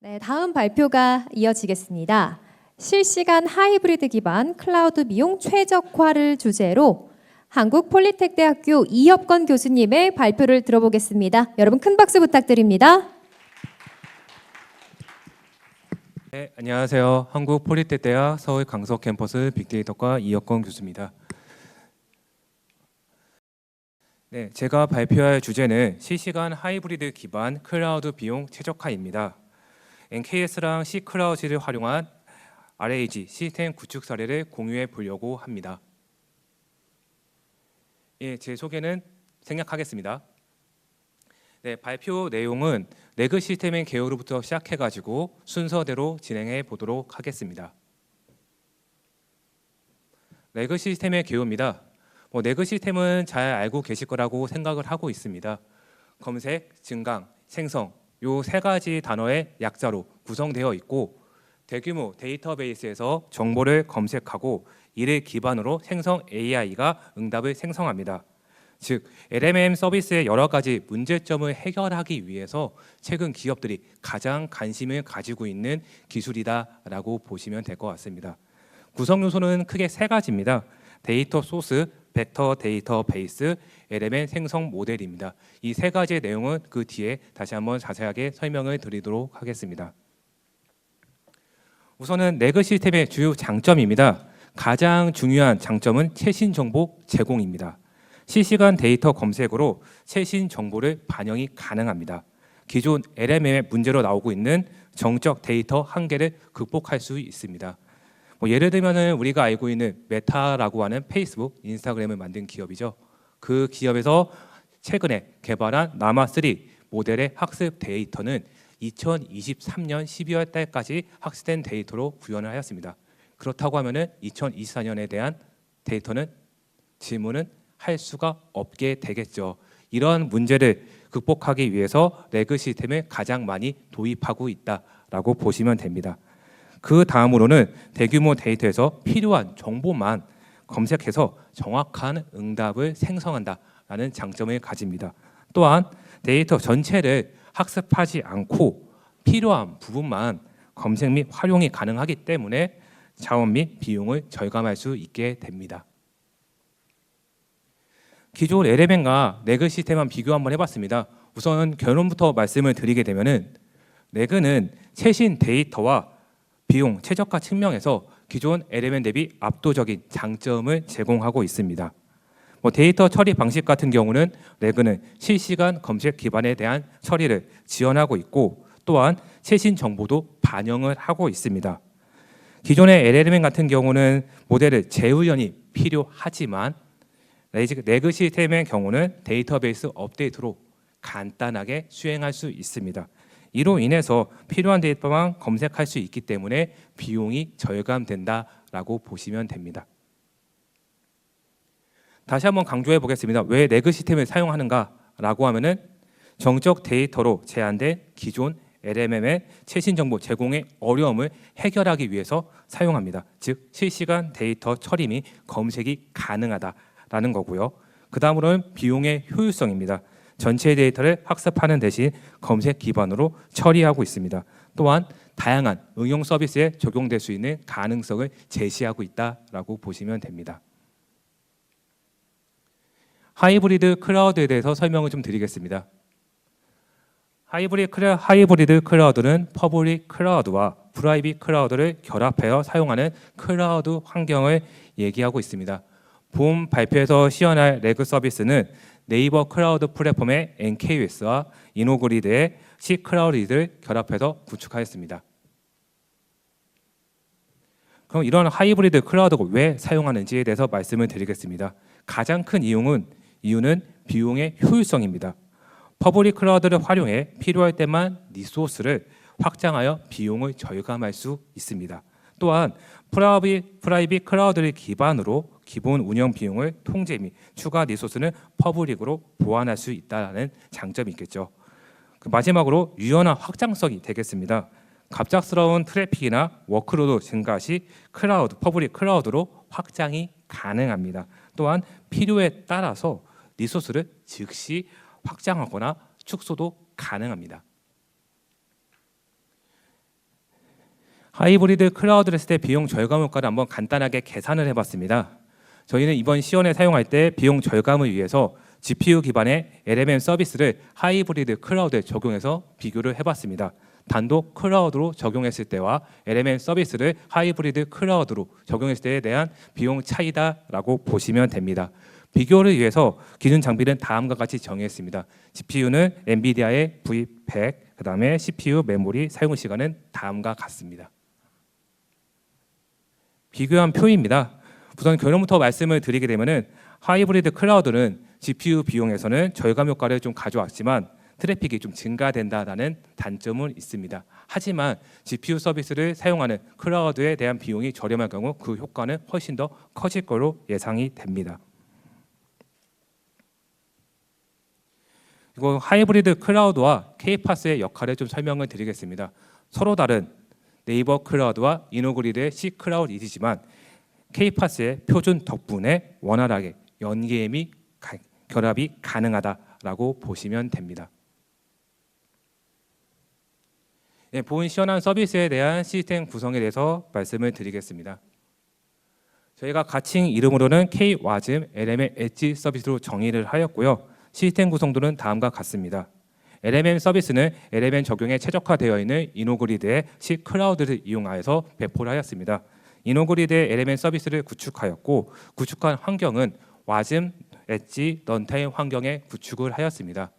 네, 다음 발표가 이어지겠습니다. 실시간 하이브리드 기반 클라우드 비용 최적화를 주제로 한국폴리텍대학교 이협건 교수님의 발표를 들어보겠습니다. 여러분 큰 박수 부탁드립니다. 네, 안녕하세요. 한국폴리텍대학 서울 강서 캠퍼스 빅데이터과 이협건 교수입니다. 네, 제가 발표할 주제는 실시간 하이브리드 기반 클라우드 비용 최적화입니다. NKS랑 C클라우드를 활용한 RAG 시스템 구축 사례를 공유해 보려고 합니다. 예, 제 소개는 생략하겠습니다. 네, 발표 내용은 레그 시스템의 개요로부터 시작해가지고 순서대로 진행해 보도록 하겠습니다. 레그 시스템의 개요입니다. 레그 시스템은 잘 알고 계실 거라고 생각을 하고 있습니다. 검색, 증강, 생성 요 세 가지 단어의 약자로 구성되어 있고 대규모 데이터베이스에서 정보를 검색하고 이를 기반으로 생성 AI가 응답을 생성합니다. 즉 LMM 서비스의 여러 가지 문제점을 해결하기 위해서 최근 기업들이 가장 관심을 가지고 있는 기술이다라고 보시면 될 것 같습니다. 구성 요소는 크게 세 가지입니다. 데이터 소스, 벡터 데이터베이스, LMM 생성 모델입니다. 이 세 가지의 내용은 그 뒤에 다시 한번 자세하게 설명을 드리도록 하겠습니다. 우선은 레그 시스템의 주요 장점입니다. 가장 중요한 장점은 최신 정보 제공입니다. 실시간 데이터 검색으로 최신 정보를 반영이 가능합니다. 기존 LMM의 문제로 나오고 있는 정적 데이터 한계를 극복할 수 있습니다. 예를 들면 우리가 알고 있는 메타라고 하는 페이스북, 인스타그램을 만든 기업이죠. 그 기업에서 최근에 개발한 라마3 모델의 학습 데이터는 2023년 12월 달까지 학습된 데이터로 구현을 하였습니다. 그렇다고 하면 2024년에 대한 데이터는 질문은 할 수가 없게 되겠죠. 이런 문제를 극복하기 위해서 레그 시스템을 가장 많이 도입하고 있다라고 보시면 됩니다. 그 다음으로는 대규모 데이터에서 필요한 정보만 검색해서 정확한 응답을 생성한다라는 장점을 가집니다. 또한 데이터 전체를 학습하지 않고 필요한 부분만 검색 및 활용이 가능하기 때문에 자원 및 비용을 절감할 수 있게 됩니다. 기존 LMM과 레그 시스템만 비교 한번 해봤습니다. 우선 결론부터 말씀을 드리게 되면은 레그는 최신 데이터와 비용 최적화 측면에서 기존 LMM 대비 압도적인 장점을 제공하고 있습니다. 데이터 처리 방식 같은 경우는 레그는 실시간 검색 기반에 대한 처리를 지원하고 있고 또한 최신 정보도 반영을 하고 있습니다. 기존의 LLM 같은 경우는 모델을 재훈련이 필요하지만 레그 시스템의 경우는 데이터베이스 업데이트로 간단하게 수행할 수 있습니다. 이로 인해서 필요한 데이터만 검색할 수 있기 때문에 비용이 절감된다라고 보시면 됩니다. 다시 한번 강조해 보겠습니다. 왜 레그 시스템을 사용하는가라고 하면은 정적 데이터로 제한된 기존 LMM의 최신 정보 제공의 어려움을 해결하기 위해서 사용합니다. 즉 실시간 데이터 처리 및 검색이 가능하다라는 거고요. 그 다음으로는 비용의 효율성입니다. 전체 데이터를 학습하는 대신 검색 기반으로 처리하고 있습니다. 또한 다양한 응용 서비스에 적용될 수 있는 가능성을 제시하고 있다라고 보시면 됩니다. 하이브리드 클라우드에 대해서 설명을 좀 드리겠습니다. 하이브리드 클라우드는 퍼블릭 클라우드와 프라이빗 클라우드를 결합하여 사용하는 클라우드 환경을 얘기하고 있습니다. 본 발표에서 시연할 레그 서비스는 네이버 클라우드 플랫폼의 NKS와 이노그리드의 C클라우드를 결합해서 구축하였습니다. 그럼 이런 하이브리드 클라우드가 왜 사용하는지에 대해서 말씀을 드리겠습니다. 가장 큰 이유는 비용의 효율성입니다. 퍼블릭 클라우드를 활용해 필요할 때만 리소스를 확장하여 비용을 절감할 수 있습니다. 또한 프라이빗 클라우드를 기반으로 기본 운영 비용을 통제 및 추가 리소스는 퍼블릭으로 보완할 수 있다는 장점이 있겠죠. 마지막으로 유연한 확장성이 되겠습니다. 갑작스러운 트래픽이나 워크로드 증가 시 퍼블릭 클라우드로 확장이 가능합니다. 또한 필요에 따라서 리소스를 즉시 확장하거나 축소도 가능합니다. 하이브리드 클라우드를 했을 때 비용 절감 효과를 한번 간단하게 계산을 해봤습니다. 저희는 이번 시연에 사용할 때 비용 절감을 위해서 GPU 기반의 LMM 서비스를 하이브리드 클라우드에 적용해서 비교를 해봤습니다. 단독 클라우드로 적용했을 때와 LMM 서비스를 하이브리드 클라우드로 적용했을 때에 대한 비용 차이다라고 보시면 됩니다. 비교를 위해서 기준 장비는 다음과 같이 정했습니다. GPU는 엔비디아의 V100, 그 다음에 CPU 메모리 사용 시간은 다음과 같습니다. 비교한 표입니다. 우선 결론부터 말씀을 드리게 되면은 하이브리드 클라우드는 GPU 비용에서는 절감 효과를 좀 가져왔지만 트래픽이 좀 증가된다는 단점은 있습니다. 하지만 GPU 서비스를 사용하는 클라우드에 대한 비용이 저렴할 경우 그 효과는 훨씬 더 커질 걸로 예상이 됩니다. 그리고 하이브리드 클라우드와 K-PaaS의 역할을 좀 설명을 드리겠습니다. 서로 다른 네이버 클라우드와 이노그리드의 C 클라우드이지만 K-PaaS의 표준 덕분에 원활하게 연계 및 결합이 가능하다라고 보시면 됩니다. 네, 본 시연한 서비스에 대한 시스템 구성에 대해서 말씀을 드리겠습니다. 저희가 가칭 이름으로는 K-WASM LMM 엣지 서비스로 정의를 하였고요. 시스템 구성도는 다음과 같습니다. LMM 서비스는 LMM 적용에 최적화되어 있는 이노그리드의 C 클라우드를 이용하여서 배포를 하였습니다. 이노그리드의 LMM 서비스를 구축하였고 구축한 환경은 WASM 엣지 런타임 환경에 구축을 하였습니다.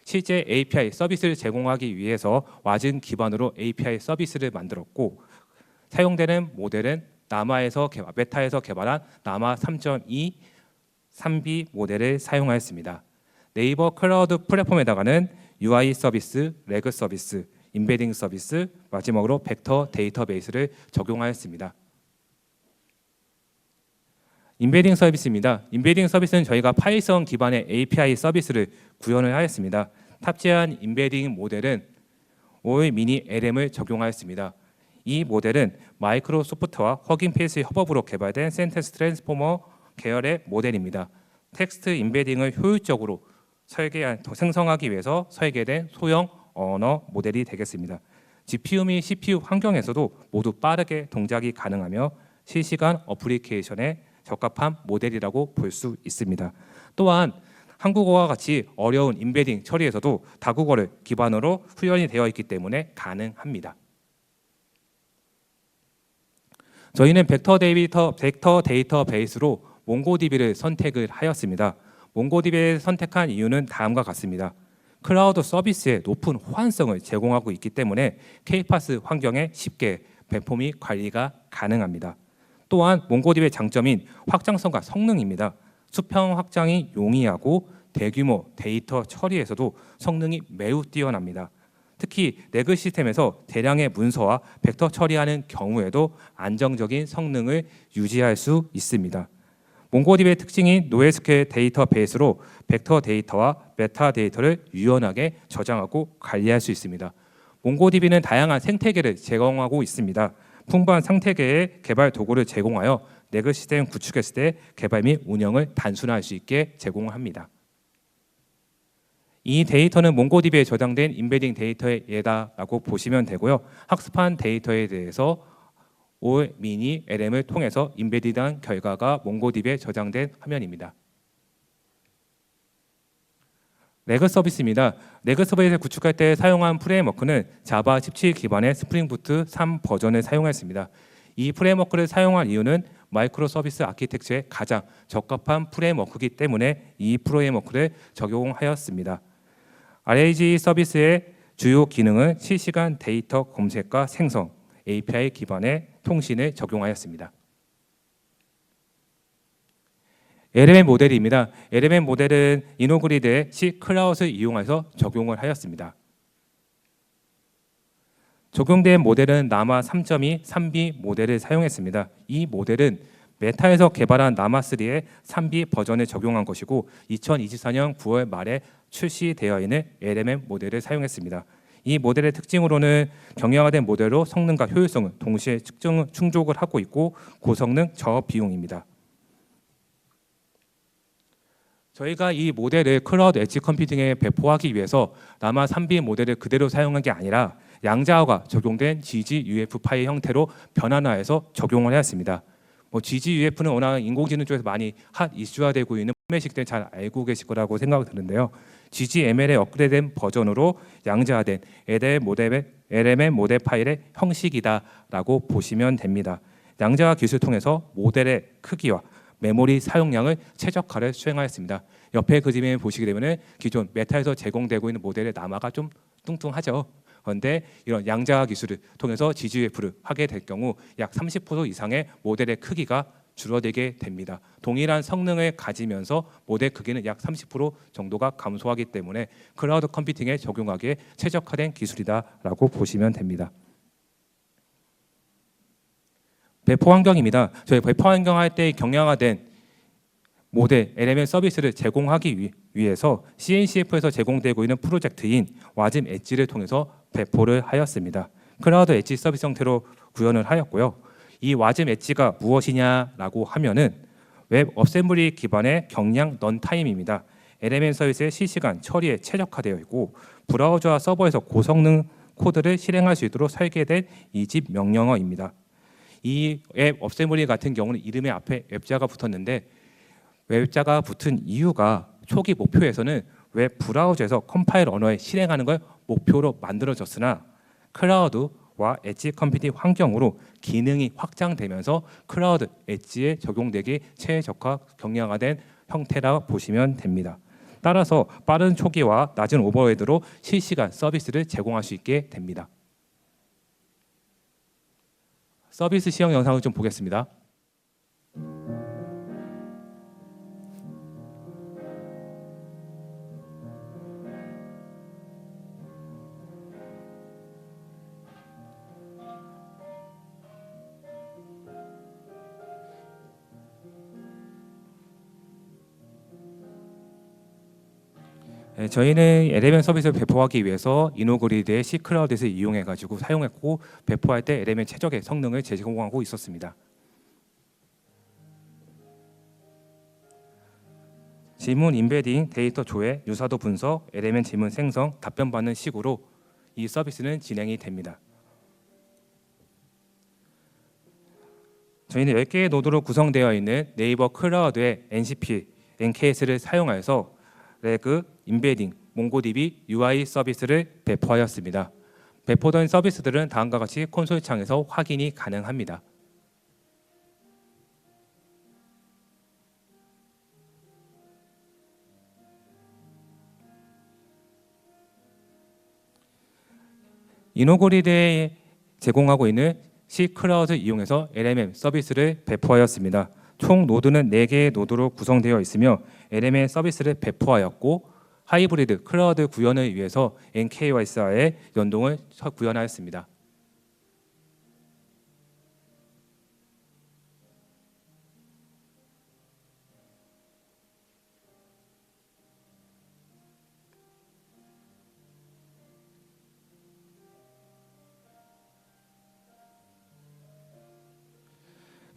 실제 API 서비스를 제공하기 위해서 WASM 기반으로 API 서비스를 만들었고 사용되는 모델은 메타에서 개발한 나마 3.2 3B 모델을 사용하였습니다. 네이버 클라우드 플랫폼에다가는 UI 서비스, 레그 서비스, 임베딩 서비스, 마지막으로 벡터 데이터베이스를 적용하였습니다. 임베딩 서비스입니다. 임베딩 서비스는 저희가 파이썬 기반의 API 서비스를 구현을 하였습니다. 탑재한 임베딩 모델은 OL 미니 LM을 적용하였습니다. 이 모델은 마이크로소프트와 허깅페이스 협업으로 개발된 센텐스 트랜스포머 계열의 모델입니다. 텍스트 임베딩을 효율적으로 생성하기 위해서 설계된 소형 언어 모델이 되겠습니다. GPU 및 CPU 환경에서도 모두 빠르게 동작이 가능하며 실시간 어플리케이션에 적합한 모델이라고 볼 수 있습니다. 또한 한국어와 같이 어려운 임베딩 처리에서도 다국어를 기반으로 훈련이 되어 있기 때문에 가능합니다. 저희는 벡터 데이터베이스로 몽고DB를 선택을 하였습니다. 몽고DB를 선택한 이유는 다음과 같습니다. 클라우드 서비스의 높은 호환성을 제공하고 있기 때문에 K-PaaS 환경에 쉽게 배포 및 관리가 가능합니다. 또한 몽고DB의 장점인 확장성과 성능입니다. 수평 확장이 용이하고 대규모 데이터 처리에서도 성능이 매우 뛰어납니다. 특히 레그 시스템에서 대량의 문서와 벡터 처리하는 경우에도 안정적인 성능을 유지할 수 있습니다. 몽고DB의 특징인 노에스케일 데이터베이스로 벡터 데이터와 메타 데이터를 유연하게 저장하고 관리할 수 있습니다. 몽고DB는 다양한 생태계를 제공하고 있습니다. 풍부한 생태계의 개발 도구를 제공하여 레그 시스템 구축했을 때 개발 및 운영을 단순화할 수 있게 제공합니다. 이 데이터는 몽고DB에 저장된 임베딩 데이터의 예다라고 보시면 되고요. 학습한 데이터에 대해서 OL 미니 LM을 통해서 임베디드한 결과가 몽고DB에 저장된 화면입니다. 레그 서비스입니다. 레그 서비스를 구축할 때 사용한 프레임워크는 자바 17 기반의 스프링 부트 3 버전을 사용했습니다. 이 프레임워크를 사용한 이유는 마이크로 서비스 아키텍처에 가장 적합한 프레임워크이기 때문에 이 프레임워크를 적용하였습니다. RAG 서비스의 주요 기능은 실시간 데이터 검색과 생성, API 기반의 통신을 적용하였습니다. LMM 모델입니다. LMM 모델은 이노그리드의 C 클라우드를 이용해서 적용을 하였습니다. 적용된 모델은 나마 3.2 3B 모델을 사용했습니다. 이 모델은 메타에서 개발한 나마3의 3B 버전을 적용한 것이고 2024년 9월 말에 출시되어 있는 LMM 모델을 사용했습니다. 이 모델의 특징으로는 경량화된 모델로 성능과 효율성을 동시에 충족을 하고 있고 고성능 저비용입니다. 저희가 이 모델을 클라우드 엣지 컴퓨팅에 배포하기 위해서 나마 3B 모델을 그대로 사용한 게 아니라 양자화가 적용된 GGUF 파일 형태로 변환화해서 적용을 하였습니다. GGUF는 워낙 인공지능 쪽에서 많이 핫 이슈화되고 있는 포맷식들 잘 알고 계실 거라고 생각이 드는데요. GGML의 업그레이드된 버전으로 양자화된 LLM 모델 파일의 형식이다라고 보시면 됩니다. 양자화 기술을 통해서 모델의 크기와 메모리 사용량을 최적화를 수행하였습니다. 옆에 그림을 보시게 되면 기존 메타에서 제공되고 있는 모델의 남아가 좀 뚱뚱하죠. 그런데 이런 양자화 기술을 통해서 GGUF를 하게 될 경우 약 30% 이상의 모델의 크기가 줄어들게 됩니다. 동일한 성능을 가지면서 모델 크기는 약 30% 정도가 감소하기 때문에 클라우드 컴퓨팅에 적용하기에 최적화된 기술이다라고 보시면 됩니다. 배포 환경입니다. 저희 배포 환경 할 때 경량화된 모델 LLM 서비스를 제공하기 위해서 CNCF에서 제공되고 있는 프로젝트인 와즘 엣지를 통해서 배포를 하였습니다. 클라우드 엣지 서비스 형태로 구현을 하였고요. 이 와즘 엣지가 무엇이냐라고 하면은 웹 어셈블리 기반의 경량 런타임입니다. LLM 서비스의 실시간 처리에 최적화되어 있고 브라우저와 서버에서 고성능 코드를 실행할 수 있도록 설계된 이집 명령어입니다. 이 웹 어셈블리 같은 경우는 이름의 앞에 웹자가 붙었는데 웹자가 붙은 이유가 초기 목표에서는 웹 브라우저에서 컴파일 언어에 실행하는 걸 목표로 만들어졌으나 클라우드와 엣지 컴퓨팅 환경으로 기능이 확장되면서 클라우드 엣지에 적용되기 최적화 경량화된 형태라 보시면 됩니다. 따라서 빠른 초기와 낮은 오버헤드로 실시간 서비스를 제공할 수 있게 됩니다. 서비스 시형 영상을 좀 보겠습니다. 저희는 LLM 서비스를 배포하기 위해서 이노그리드의 C클라우드에서 이용해가지고 사용했고 배포할 때 LLM 최적의 성능을 제공하고 있었습니다. 지문 인베딩, 데이터 조회, 유사도 분석, LLM 질문 생성, 답변 받는 식으로 이 서비스는 진행이 됩니다. 저희는 10개의 노드로 구성되어 있는 네이버 클라우드의 NCP, NKS를 사용하여서 레그, 인베딩, 몽고DB, UI 서비스를 배포하였습니다. 배포된 서비스들은 다음과 같이 콘솔 창에서 확인이 가능합니다. 이노그리드에 제공하고 있는 C클라우드 이용해서 LLM 서비스를 배포하였습니다. 총 노드는 4개의 노드로 구성되어 있으며 LLM 서비스를 배포하였고 하이브리드 클라우드 구현을 위해서 NKYS와의 연동을 구현하였습니다.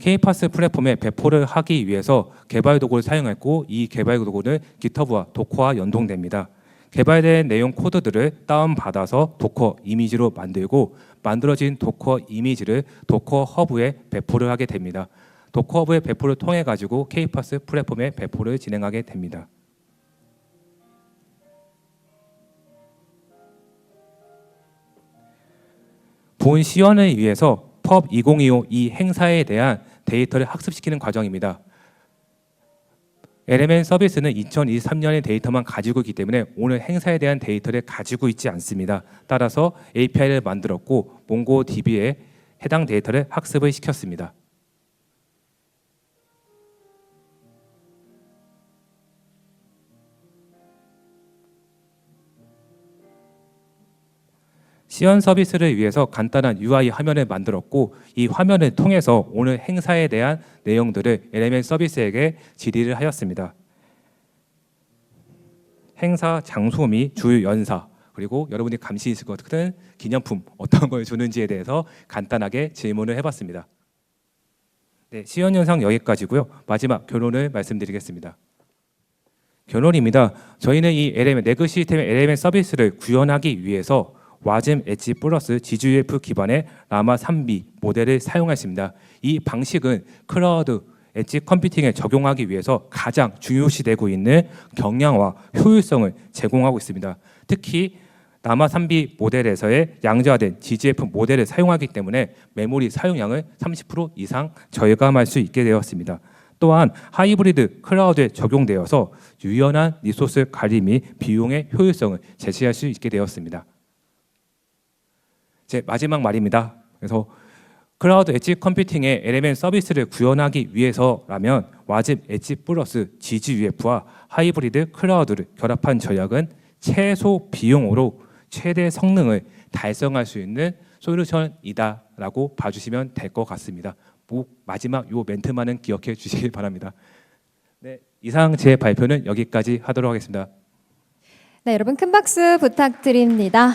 K-PaaS 플랫폼에 배포를 하기 위해서 개발 도구를 사용했고 이 개발 도구는 GitHub와 도커와 연동됩니다. 개발된 내용 코드들을 다운받아서 도커 이미지로 만들고 만들어진 도커 이미지를 도커 허브에 배포를 하게 됩니다. 도커 허브의 배포를 통해 가지고 K-PaaS 플랫폼에 배포를 진행하게 됩니다. 본 시연을 위해서 펍 2025 이 행사에 대한 데이터를 학습시키는 과정입니다. LLM 서비스는 2023년의 데이터만 가지고 있기 때문에 오늘 행사에 대한 데이터를 가지고 있지 않습니다. 따라서 API를 만들었고 몽고DB에 해당 데이터를 학습을 시켰습니다. 시연 서비스를 위해서 간단한 UI 화면을 만들었고 이 화면을 통해서 오늘 행사에 대한 내용들을 LLM 서비스에게 질의를 하였습니다. 행사 장소 및 주요 연사 그리고 여러분이 감시 있을 것 같은 기념품 어떤 걸 주는지에 대해서 간단하게 질문을 해봤습니다. 네, 시연 영상 여기까지고요. 마지막 결론을 말씀드리겠습니다. 결론입니다. 저희는 이 LLM 네그 시스템의 LLM 서비스를 구현하기 위해서 와즘 엣지 플러스 GGUF 기반의 라마 3B 모델을 사용했습니다. 이 방식은 클라우드 엣지 컴퓨팅에 적용하기 위해서 가장 중요시되고 있는 경량화 효율성을 제공하고 있습니다. 특히 라마 3B 모델에서의 양자화된 GGF 모델을 사용하기 때문에 메모리 사용량을 30% 이상 절감할 수 있게 되었습니다. 또한 하이브리드 클라우드에 적용되어서 유연한 리소스 관리 및 비용의 효율성을 제시할 수 있게 되었습니다. 제 마지막 말입니다. 그래서 클라우드 엣지 컴퓨팅의 LMN 서비스를 구현하기 위해서라면 와즘 엣지 플러스 GGUF와 하이브리드 클라우드를 결합한 전략은 최소 비용으로 최대 성능을 달성할 수 있는 솔루션이다라고 봐주시면 될 것 같습니다. 마지막 요 멘트만은 기억해 주시길 바랍니다. 네, 이상 제 발표는 여기까지 하도록 하겠습니다. 네, 여러분 큰 박수 부탁드립니다.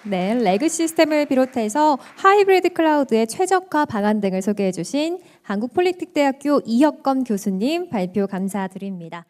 네, 레그 시스템을 비롯해서 하이브리드 클라우드의 최적화 방안 등을 소개해 주신 한국폴리텍대학교 이혁건 교수님 발표 감사드립니다.